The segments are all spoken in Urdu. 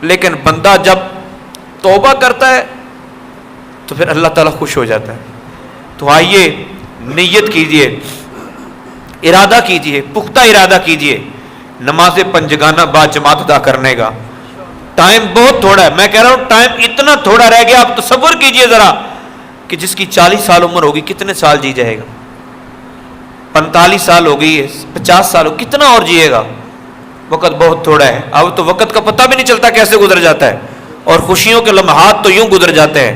لیکن بندہ جب توبہ کرتا ہے تو پھر اللہ تعالیٰ خوش ہو جاتا ہے. تو آئیے نیت کیجئے، ارادہ کیجئے، پختہ ارادہ کیجئے نماز پنجگانہ با جماعت ادا کرنے کا. ٹائم بہت تھوڑا ہے، میں کہہ رہا ہوں ٹائم اتنا تھوڑا رہ گیا. آپ تصور کیجئے ذرا کہ جس کی 40 سال عمر ہوگی کتنے سال جی جائے گا؟ 45 سال ہو گئی ہے، 50 سال ہو، کتنا اور جیے گا؟ وقت بہت تھوڑا ہے. اب تو وقت کا پتہ بھی نہیں چلتا کیسے گزر جاتا ہے، اور خوشیوں کے لمحات تو یوں گزر جاتے ہیں.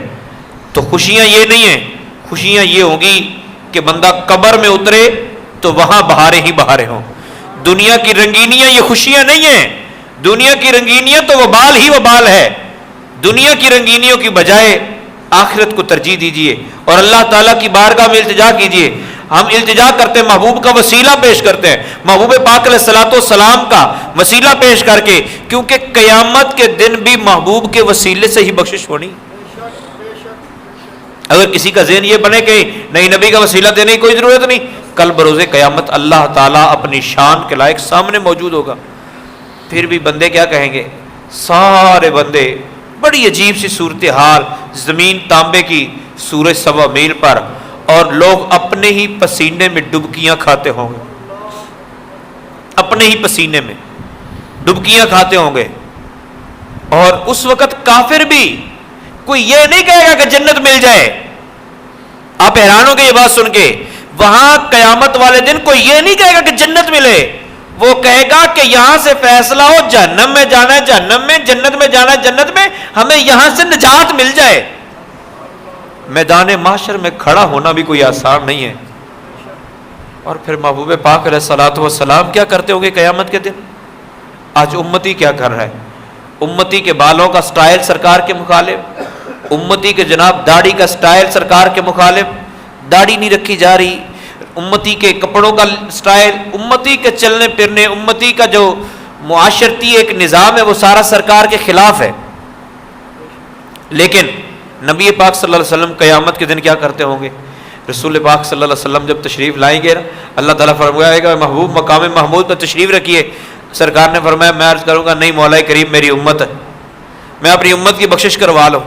تو خوشیاں یہ نہیں ہیں، خوشیاں یہ ہوں گی کہ بندہ قبر میں اترے تو وہاں بہاریں ہی بہاریں ہوں. دنیا کی رنگینیاں یہ خوشیاں نہیں ہیں. دنیا کی رنگینیاں تو وبال ہی وبال ہے. دنیا کی رنگینیوں کی بجائے آخرت کو ترجیح دیجئے اور اللہ تعالیٰ کی بارگاہ میں التجا کیجئے. ہم التجا کرتے ہیں، محبوب کا وسیلہ پیش کرتے ہیں، محبوب پاک علیہ الصلوۃ والسلام کا وسیلہ پیش کر کے، کیونکہ قیامت کے دن بھی محبوب کے وسیلے سے ہی بخشش ہونی. اگر کسی کا ذہن یہ بنے کہ نہیں نبی کا وسیلہ دینے کی کوئی ضرورت نہیں، کل بروز قیامت اللہ تعالیٰ اپنی شان کے لائق سامنے موجود ہوگا. پھر بھی بندے کیا کہیں گے؟ سارے بندے، بڑی عجیب سی صورتحال، زمین تانبے کی، سورج 1.25 میل پر، اور لوگ اپنے ہی پسینے میں ڈبکیاں کھاتے ہوں گے. اپنے ہی پسینے میں ڈبکیاں کھاتے ہوں گے. اور اس وقت کافر بھی کوئی یہ نہیں کہے گا کہ جنت مل جائے. آپ حیران ہو گے یہ بات سن کے. وہاں قیامت والے دن کوئی یہ نہیں کہے گا کہ جنت ملے، وہ کہے گا کہ یہاں سے فیصلہ ہو، جہنم میں جانا ہے جہنم میں، جنت میں جانا ہے جنت میں، ہمیں یہاں سے نجات مل جائے. میدان محشر میں کھڑا ہونا بھی کوئی آسان نہیں ہے. اور پھر محبوب پاک علیہ الصلوۃ والسلام کیا کرتے ہوں گے قیامت کے دن؟ آج امتی کیا کر رہا ہے؟ امتی کے بالوں کا سٹائل سرکار کے مخالف، امتی کے جناب داڑھی کا سٹائل سرکار کے مخالف، داڑھی نہیں رکھی جا رہی. امتی کے کپڑوں کا سٹائل، امتی کے چلنے پھرنے، امتی کا جو معاشرتی ایک نظام ہے وہ سارا سرکار کے خلاف ہے. لیکن نبی پاک صلی اللہ علیہ وسلم قیامت کے دن کیا کرتے ہوں گے؟ رسول پاک صلی اللہ علیہ وسلم جب تشریف لائیں گے، اللہ تعالیٰ فرمائے گا محبوب مقام محمود پر تشریف رکھیے. سرکار نے فرمایا میں عرض کروں گا نہیں مولا کریم میری امت ہے، میں اپنی امت کی بخشش کروا لو.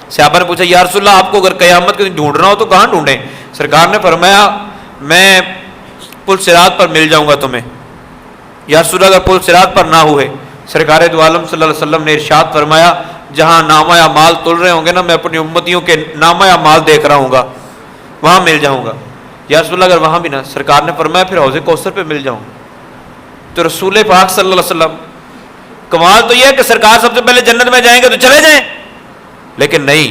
صحابہ نے پوچھا یا رسول اللہ آپ کو اگر قیامت کے دن ڈھونڈنا ہو تو کہاں ڈھونڈیں؟ سرکار نے فرمایا میں پل صراط پر مل جاؤں گا تمہیں. یا رسول اللہ اگر پل صراط پر نہ ہوئے، سرکار دو عالم صلی اللہ علیہ وسلم نے ارشاد فرمایا جہاں نامہ اعمال تل رہے ہوں گے نا، میں اپنی امتیوں کے نامہ اعمال دیکھ رہا ہوں گا، وہاں مل جاؤں گا. یا رسول اللہ اگر وہاں بھی نہ، سرکار نے فرمایا پھر حوض کوثر پہ مل جاؤں. تو رسول پاک صلی اللہ علیہ وسلم، کمال تو یہ ہے کہ سرکار سب سے پہلے جنت میں جائیں گے تو چلے جائیں، لیکن نہیں،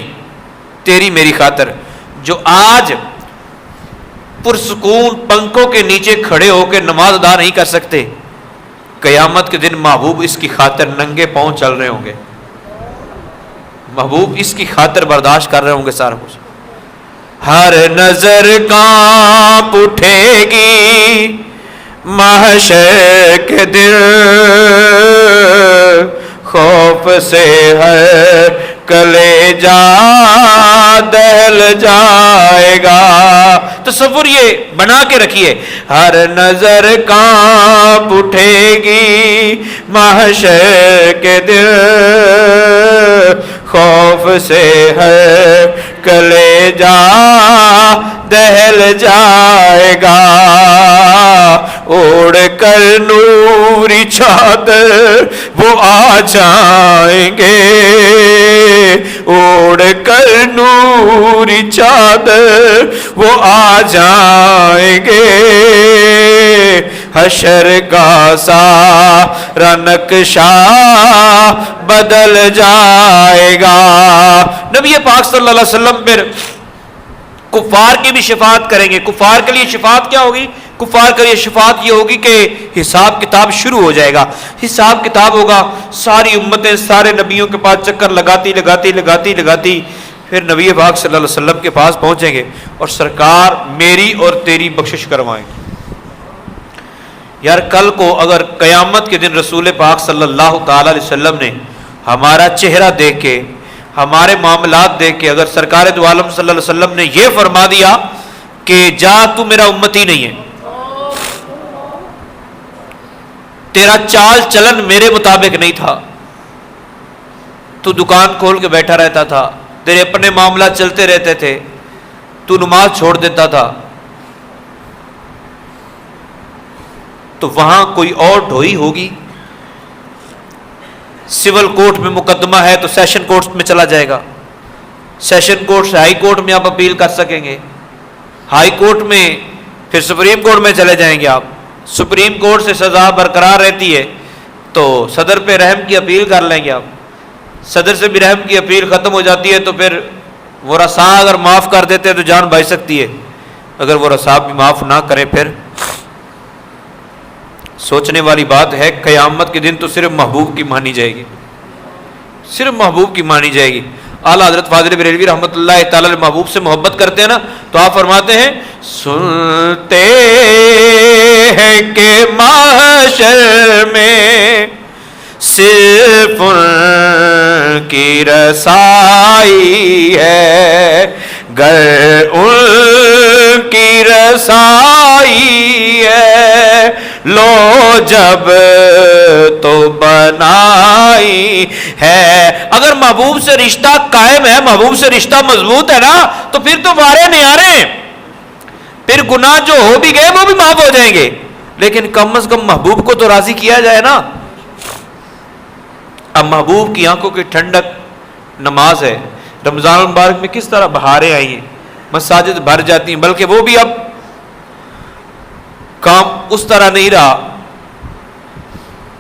تیری میری خاطر جو آج پرسکون پنکھوں کے نیچے کھڑے ہو کے نماز ادا نہیں کر سکتے، قیامت کے دن محبوب اس کی خاطر ننگے پاؤں چل رہے ہوں گے، محبوب اس کی خاطر برداشت کر رہے ہوں گے سارا کچھ. ہر نظر کانپ اٹھے گی محشر کے دن، خوف سے ہے کلیجہ دہل جائے گا. تصور یہ بنا کے رکھیے، ہر نظر کانپ اٹھے گی محشر کے دن، خوف سے ہے کلیجہ دہل جائے گا. اڑ کر نوری چادر وہ آ جائیں گے، اڑ کر نوری چادر وہ آ جائیں گے، حشر کا سارا نقشہ بدل جائے گا. نبی پاک صلی اللہ علیہ وسلم پھر کفار کی بھی شفاعت کریں گے. کفار کے لیے شفاعت کیا ہوگی؟ کفار کے لیے شفاعت یہ ہوگی کہ حساب کتاب شروع ہو جائے گا. حساب کتاب ہوگا، ساری امتیں سارے نبیوں کے پاس چکر لگاتی پھر نبی پاک صلی اللہ علیہ وسلم کے پاس پہنچیں گے اور سرکار میری اور تیری بخشش کروائیں گے. یار کل کو اگر قیامت کے دن رسول پاک صلی اللہ تعالی علیہ وسلم نے ہمارا چہرہ دیکھ کے، ہمارے معاملات دیکھ کے، اگر سرکار دو عالم صلی اللہ علیہ وسلم نے یہ فرما دیا کہ جا تو میرا امتی نہیں ہے، تیرا چال چلن میرے مطابق نہیں تھا، تو دکان کھول کے بیٹھا رہتا تھا, تیرے اپنے معاملات چلتے رہتے تھے, تو نماز چھوڑ دیتا تھا, تو وہاں کوئی اور ڈھوئی ہوگی. سول کورٹ میں مقدمہ ہے تو سیشن کورٹ میں چلا جائے گا, سیشن کورٹ سے ہائی کورٹ میں آپ اپیل کر سکیں گے, ہائی کورٹ میں پھر سپریم کورٹ میں چلے جائیں گے آپ, سپریم کورٹ سے سزا برقرار رہتی ہے تو صدر پہ رحم کی اپیل کر لیں گے آپ, صدر سے بھی رحم کی اپیل ختم ہو جاتی ہے تو پھر وہ رسا اگر معاف کر دیتے ہیں تو جان بچ سکتی ہے, اگر وہ رسا بھی معاف نہ کرے پھر سوچنے والی بات ہے. قیامت کے دن تو صرف محبوب کی مانی جائے گی, صرف محبوب کی مانی جائے گی. اعلیٰ حضرت فاضل بریلوی رحمۃ اللہ تعالی علیہ محبوب سے محبت کرتے ہیں نا, تو آپ فرماتے ہیں سنتے ہیں کہ محشر میں صرف ان کی رسائی ہے, گر ان کی رسائی ہے لو جب تو بنائی ہے. اگر محبوب سے رشتہ قائم ہے, محبوب سے رشتہ مضبوط ہے نا, تو پھر تو وارے نیارے ہیں, پھر گناہ جو ہو بھی گئے وہ بھی معاف ہو جائیں گے, لیکن کم از کم محبوب کو تو راضی کیا جائے نا. اب محبوب کی آنکھوں کی ٹھنڈک نماز ہے. رمضان المبارک میں کس طرح بہاریں آئی ہیں, مساجد بھر جاتی ہیں, بلکہ وہ بھی اب کام اس طرح نہیں رہا.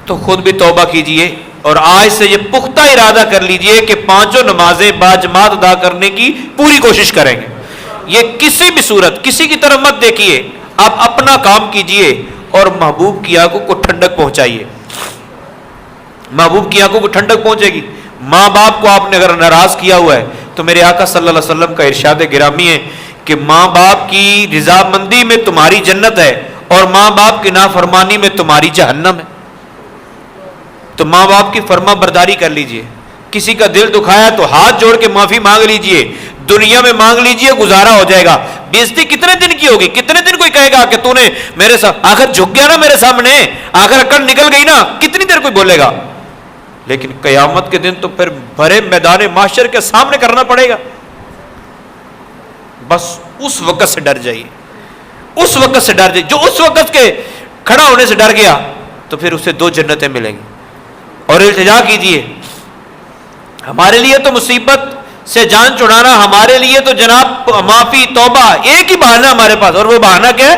تو خود بھی توبہ کیجئے اور آج سے یہ پختہ ارادہ کر لیجئے کہ 5 نمازیں باجماعت ادا کرنے کی پوری کوشش کریں گے. یہ کسی بھی صورت کسی کی طرف مت دیکھیے, آپ اپنا کام کیجئے اور محبوب کی آنکھوں کو ٹھنڈک پہنچائیے. محبوب کی آنکھوں کو ٹھنڈک پہنچے گی. ماں باپ کو آپ نے اگر ناراض کیا ہوا ہے تو میرے آقا صلی اللہ علیہ وسلم کا ارشاد گرامی ہے کہ ماں باپ کی رضامندی میں تمہاری جنت ہے اور ماں باپ کی نافرمانی میں تمہاری جہنم ہے. تو ماں باپ کی فرما برداری کر لیجئے. کسی کا دل دکھایا تو ہاتھ جوڑ کے معافی مانگ لیجئے, دنیا میں مانگ لیجئے, گزارا ہو جائے گا. بےزتی کتنے دن کی ہوگی, کتنے دن کوئی کہے گا کہ تو نے میرے ساتھ آخر جھک گیا نا میرے سامنے, آخر عقل نکل گئی نا, کتنی دیر کوئی بولے گا. لیکن قیامت کے دن تو پھر بھرے میدان محشر کے سامنے کرنا پڑے گا. بس اس وقت سے ڈر جائیے, اس وقت سے ڈر جائیے. جو اس وقت کے کھڑا ہونے سے ڈر گیا تو پھر اسے 2 جنتیں ملیں گی. اور التجا کیجئے, ہمارے لیے تو مصیبت سے جان چھڑانا, ہمارے لیے تو جناب معافی توبہ ایک ہی بہانہ ہمارے پاس, اور وہ بہانہ کیا ہے؟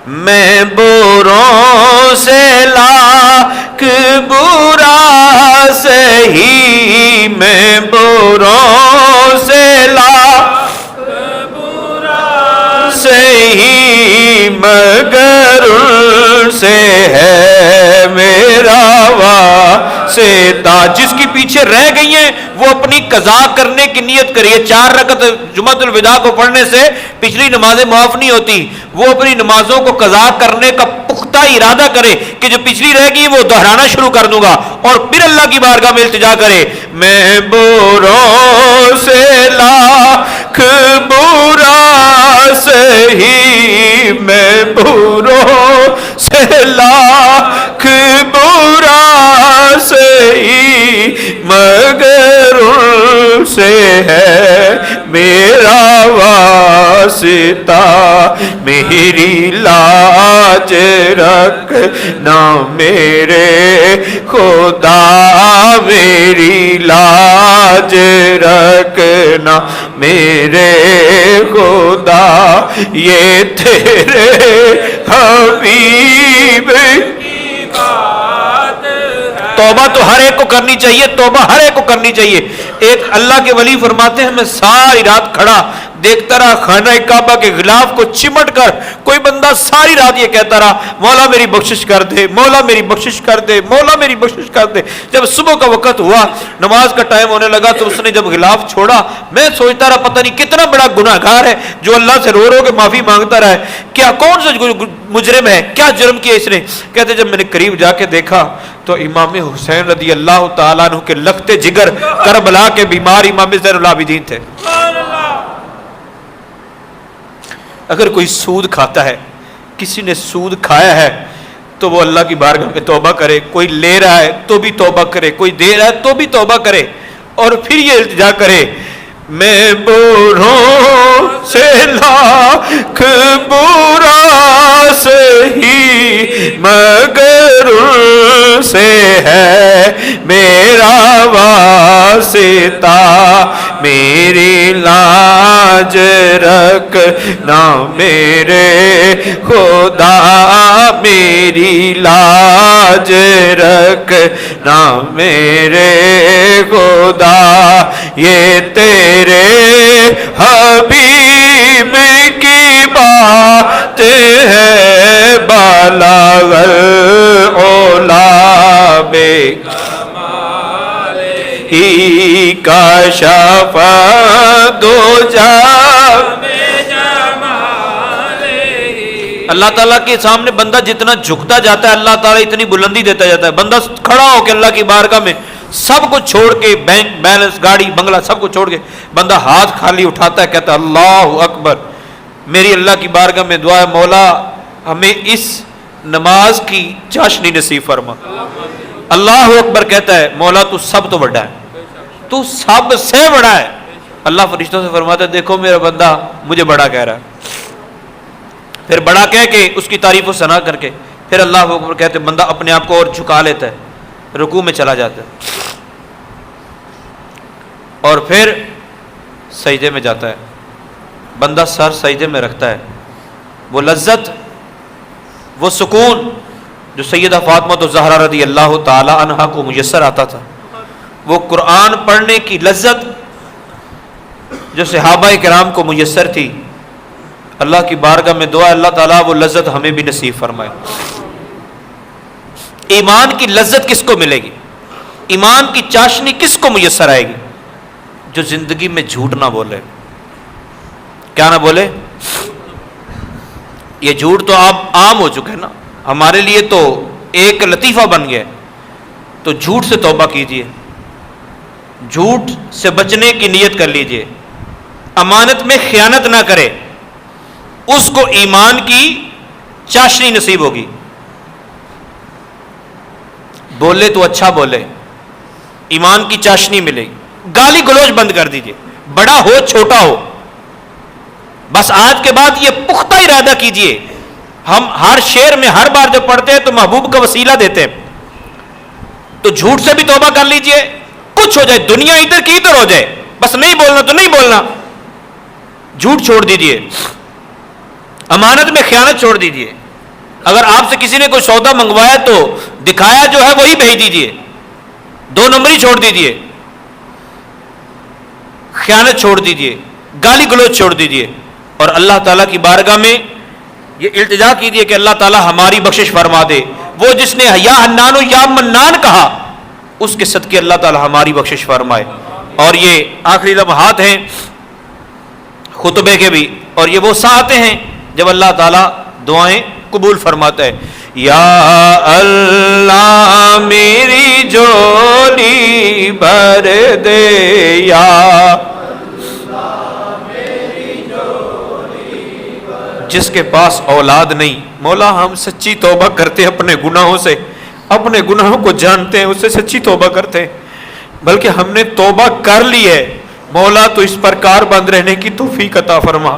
میں بروں سے لاکھ برا سہی, میں بروں سے لاکھ برا سہی, مگر ان سے ہے میرا واسطہ. جس کی پیچھے رہ گئی ہیں وہ اپنی قضا کرنے کی نیت کریے. 4 رکعت جمعۃ الوداع کو پڑھنے سے پچھلی نمازیں معاف نہیں ہوتی. وہ اپنی نمازوں کو قضا کرنے کا پختہ ارادہ کرے کہ جو پچھلی رہ گئی وہ دہرانا شروع کر دوں گا, اور پھر اللہ کی بارگاہ میں التجا کرے, میں بروں سے لاکھ برا سہی, میں بروں سے لاکھ برا سہی, مگر ان سے ہے میرا واسطہ. میری لاج رکھنا میرے خدا, میری لاج رکھنا میرے خدا, یہ تیرے حبیب کی بات ہے. توبہ تو ہر ایک کو کرنی چاہیے, توبہ ہر ایک کو کرنی چاہیے. ایک اللہ کے ولی فرماتے ہیں میں ساری رات کھڑا دیکھتا رہا خانہ کعبہ کے غلاف کو چمٹ کر, کوئی بندہ ساری رات یہ کہتا رہا مولا میری بخشش کر دے, مولا میری بخشش کر دے, مولا میری بخشش کر دے. جب صبح کا وقت ہوا, نماز کا ٹائم ہونے لگا, تو اس نے جب غلاف چھوڑا, میں سوچتا رہا پتہ نہیں کتنا بڑا گناہگار ہے جو اللہ سے رو رو کے معافی مانگتا رہا ہے, کیا کون سا مجرم ہے, کیا جرم کیا اس نے. کہتے جب میں نے قریب جا کے دیکھا تو امام حسین رضی اللہ تعالیٰ عنہ کے لختے جگر کربلا کے بیمار امام زین العابدین تھے. اگر کوئی سود کھاتا ہے, کسی نے سود کھایا ہے, تو وہ اللہ کی بارگاہ میں توبہ کرے. کوئی لے رہا ہے تو بھی توبہ کرے, کوئی دے رہا ہے تو بھی توبہ کرے. اور پھر یہ التجا کرے میں بوروں سے لاکھ برا سہی مگر ان سے ہے میرا واسطہ میری لاج رکھنا میرے خدا میری لاج رکھنا میرے خدا یہ تیرے حبیب کی بات ہے بلاغ العلا بے ہی کشف دجا اللہ تعالیٰ کے سامنے بندہ جتنا جھکتا جاتا ہے اللہ تعالیٰ اتنی بلندی دیتا جاتا ہے. بندہ کھڑا ہو کے اللہ کی بارگاہ میں سب کچھ چھوڑ کے بینک بیلنس گاڑی بنگلہ سب کچھ چھوڑ کے بندہ ہاتھ خالی اٹھاتا ہے کہتا ہے اللہ اکبر. میری اللہ کی بارگاہ میں دعا ہے مولا ہمیں اس نماز کی چاشنی نصیب فرما. اللہ اکبر کہتا ہے مولا تو سب تو بڑا ہے تو سب سے بڑا ہے. اللہ فرشتوں سے فرماتا ہے دیکھو میرا بندہ مجھے بڑا کہہ رہا ہے. پھر بڑا کہہ کے اس کی تعریف و ثنا کر کے پھر اللہ اکبر کہتے بندہ اپنے آپ کو اور جھکا لیتا ہے رکوع میں چلا جاتا ہے اور پھر سجدے میں جاتا ہے. بندہ سر سجدے میں رکھتا ہے. وہ لذت وہ سکون جو سیدہ فاطمہ الزہرا رضی اللہ تعالی عنہا کو میسر آتا تھا وہ قرآن پڑھنے کی لذت جو صحابہ کرام کو میسر تھی اللہ کی بارگاہ میں دعا اللہ تعالیٰ وہ لذت ہمیں بھی نصیب فرمائے. ایمان کی لذت کس کو ملے گی ایمان کی چاشنی کس کو میسر آئے گی جو زندگی میں جھوٹ نہ بولے. کیا نہ بولے یہ جھوٹ تو اب عام ہو چکا ہے نا ہمارے لیے تو ایک لطیفہ بن گیا. تو جھوٹ سے توبہ کیجئے جھوٹ سے بچنے کی نیت کر لیجئے. امانت میں خیانت نہ کرے اس کو ایمان کی چاشنی نصیب ہوگی. بولے تو اچھا بولے ایمان کی چاشنی ملے گی. گالی گلوچ بند کر دیجئے بڑا ہو چھوٹا ہو بس آج کے بعد یہ پختہ ارادہ کیجئے. ہم ہر شعر میں ہر بار جب پڑھتے ہیں تو محبوب کا وسیلہ دیتے ہیں. تو جھوٹ سے بھی توبہ کر لیجئے کچھ ہو جائے دنیا ادھر کی ادھر ہو جائے بس نہیں بولنا تو نہیں بولنا. جھوٹ چھوڑ دیجئے امانت میں خیانت چھوڑ دیجئے. اگر آپ سے کسی نے کوئی سودا منگوایا تو دکھایا جو ہے وہی بھیج دیجئے. 2 نمبری چھوڑ دیجئے خیانت چھوڑ دیجئے گالی گلوچ چھوڑ دیجئے اور اللہ تعالیٰ کی بارگاہ میں یہ التجا کیجئے کہ اللہ تعالیٰ ہماری بخشش فرما دے. وہ جس نے یا حنان یا منان کہا اس کے صدقے اللہ تعالیٰ ہماری بخشش فرمائے. اور یہ آخری لمحات ہیں خطبے کے بھی اور یہ وہ ساعتیں ہیں جب اللہ تعالیٰ دعائیں قبول فرماتا ہے. یا اللہ میری جھولی بھر دے یا جس کے پاس اولاد نہیں مولا ہم سچی توبہ کرتے اپنے گناہوں سے اپنے گناہوں کو جانتے ہیں اس سے سچی توبہ کرتے ہیں بلکہ ہم نے توبہ کر لی ہے مولا تو اس پر کار بند رہنے کی توفیق عطا فرما.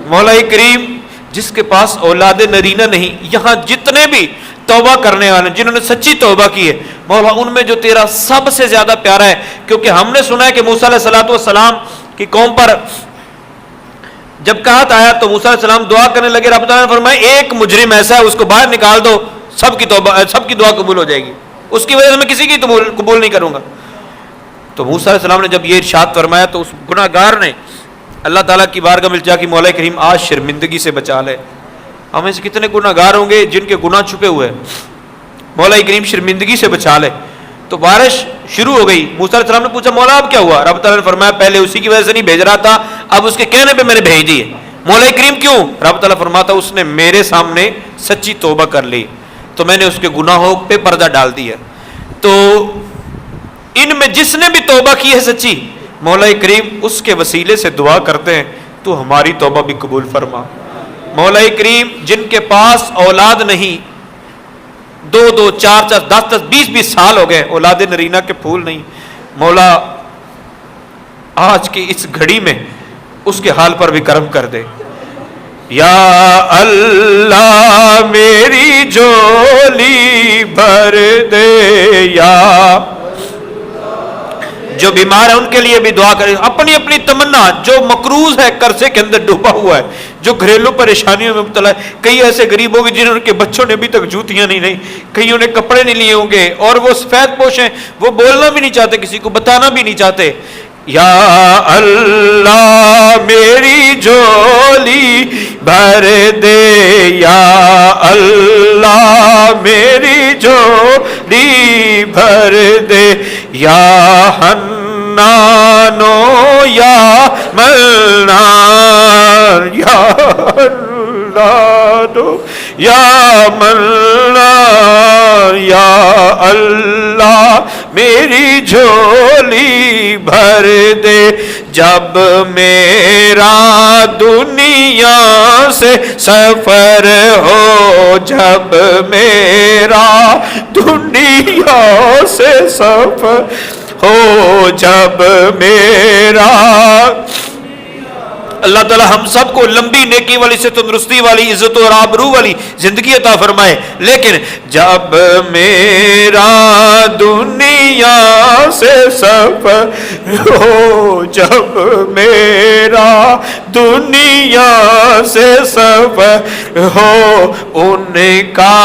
مولا کریم جس کے پاس اولاد نرینہ نہیں یہاں جتنے بھی توبہ کرنے والے جنہوں نے سچی توبہ کی ہے مولا ان میں جو تیرا سب سے زیادہ پیارا ہے کیونکہ ہم نے سنا ہے کہ موسیٰ علیہ السلام کی قوم پر جب قحط آیا تو موسیٰ علیہ السلام دعا کرنے لگے رب تعالیٰ نے فرمایا ایک مجرم ایسا ہے اس کو باہر نکال دو سب کی توبہ سب کی دعا قبول ہو جائے گی اس کی وجہ سے میں کسی کی قبول نہیں کروں گا. تو موسیٰ علیہ السلام نے جب یہ ارشاد فرمایا تو اس گناہ گار نے اللہ تعالیٰ کی بارگاہ میں جا کہ مولا کریم آج شرمندگی سے بچا لے. ہمیں سے کتنے گناہ گار ہوں گے جن کے گناہ چھپے ہوئے ہیں مولا کریم شرمندگی سے بچا لے. تو بارش شروع ہو گئی. موسیٰ علیہ السلام نے پوچھا مولا اب کیا ہوا؟ رب تعالیٰ نے فرمایا پہلے اسی کی وجہ سے نہیں بھیج رہا تھا اب اس کے کہنے پہ میں نے بھیج دی ہے. مولا کریم کیوں؟ رب تعالیٰ فرماتا اس نے میرے سامنے سچی توبہ کر لی تو میں نے اس کے گناہوں پہ پردہ ڈال دیا. تو ان میں جس نے بھی توبہ کی ہے سچی مولا کریم اس کے وسیلے سے دعا کرتے ہیں تو ہماری توبہ بھی قبول فرما. مولا کریم جن کے پاس اولاد نہیں 2 4 10 20 سال ہو گئے اولاد نرینہ کے پھول نہیں مولا آج کی اس گھڑی میں اس کے حال پر بھی کرم کر دے۔ یا اللہ میری جھولی بھر دے، یا جو بیمار ہے ان کے لیے بھی دعا کرے، اپنی اپنی تمنا، جو مقروض ہے قرضے کے اندر ڈوبا ہوا ہے، جو گھریلو پریشانیوں میں مبتلا ہے، کئی ایسے غریب ہوں گے جنہوں کے بچوں نے ابھی تک جوتیاں نہیں لیں، کئیوں نے کپڑے نہیں لیے ہوں گے، اور وہ سفید پوش ہیں، وہ بولنا بھی نہیں چاہتے، کسی کو بتانا بھی نہیں چاہتے۔ یا اللہ میری جھولی بھر دے، یا اللہ میری جھولی بھر دے، یا حنانو یا منان، یا حنانو یا منان، یا اللہ میری جھولی بھر دے۔ جب میرا دنیا سے سفر ہو، جب میرا دنیا سے سفر ہو، جب میرا، اللہ تعالی ہم سب کو لمبی نیکی والی سے تندرستی والی عزت اور آبرو والی زندگی عطا فرمائے، لیکن جب میرا دنیا سے سفر ہو، جب میرا دنیا سے سفر ہو، ان کا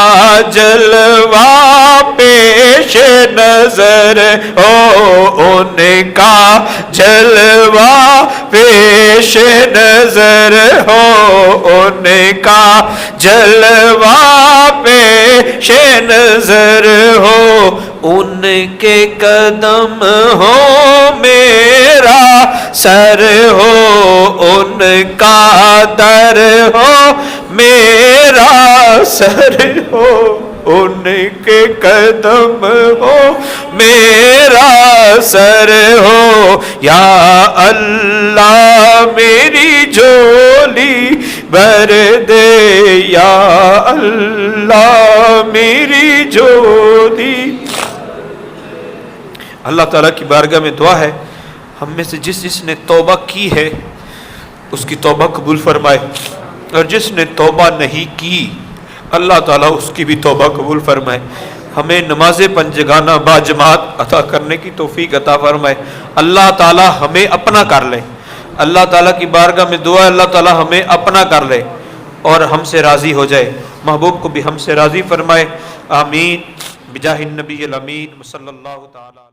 جلوہ پیش نظر ہو، ان کا جلوہ پیش نظر ہو، ان کا جلوہ پیش نظر ہو، ان کے قدم ہو میرا سر ہو، ان کا در ہو میرا سر ہو، ان کے قدم ہو میرا سر ہو۔ یا اللہ میری جھولی بھر دے، یا اللہ میری جھولی۔ اللہ تعالیٰ کی بارگاہ میں دعا ہے، ہم میں سے جس نے توبہ کی ہے اس کی توبہ قبول فرمائے، اور جس نے توبہ نہیں کی اللہ تعالیٰ اس کی بھی توبہ قبول فرمائے۔ ہمیں نماز پنجگانہ با جماعت عطا کرنے کی توفیق عطا فرمائے۔ اللہ تعالیٰ ہمیں اپنا کر لے، اللہ تعالیٰ کی بارگاہ میں دعا ہے اللہ تعالیٰ ہمیں اپنا کر لے اور ہم سے راضی ہو جائے، محبوب کو بھی ہم سے راضی فرمائے۔ آمین بجاہ النبی الامین صلی اللہ تعالیٰ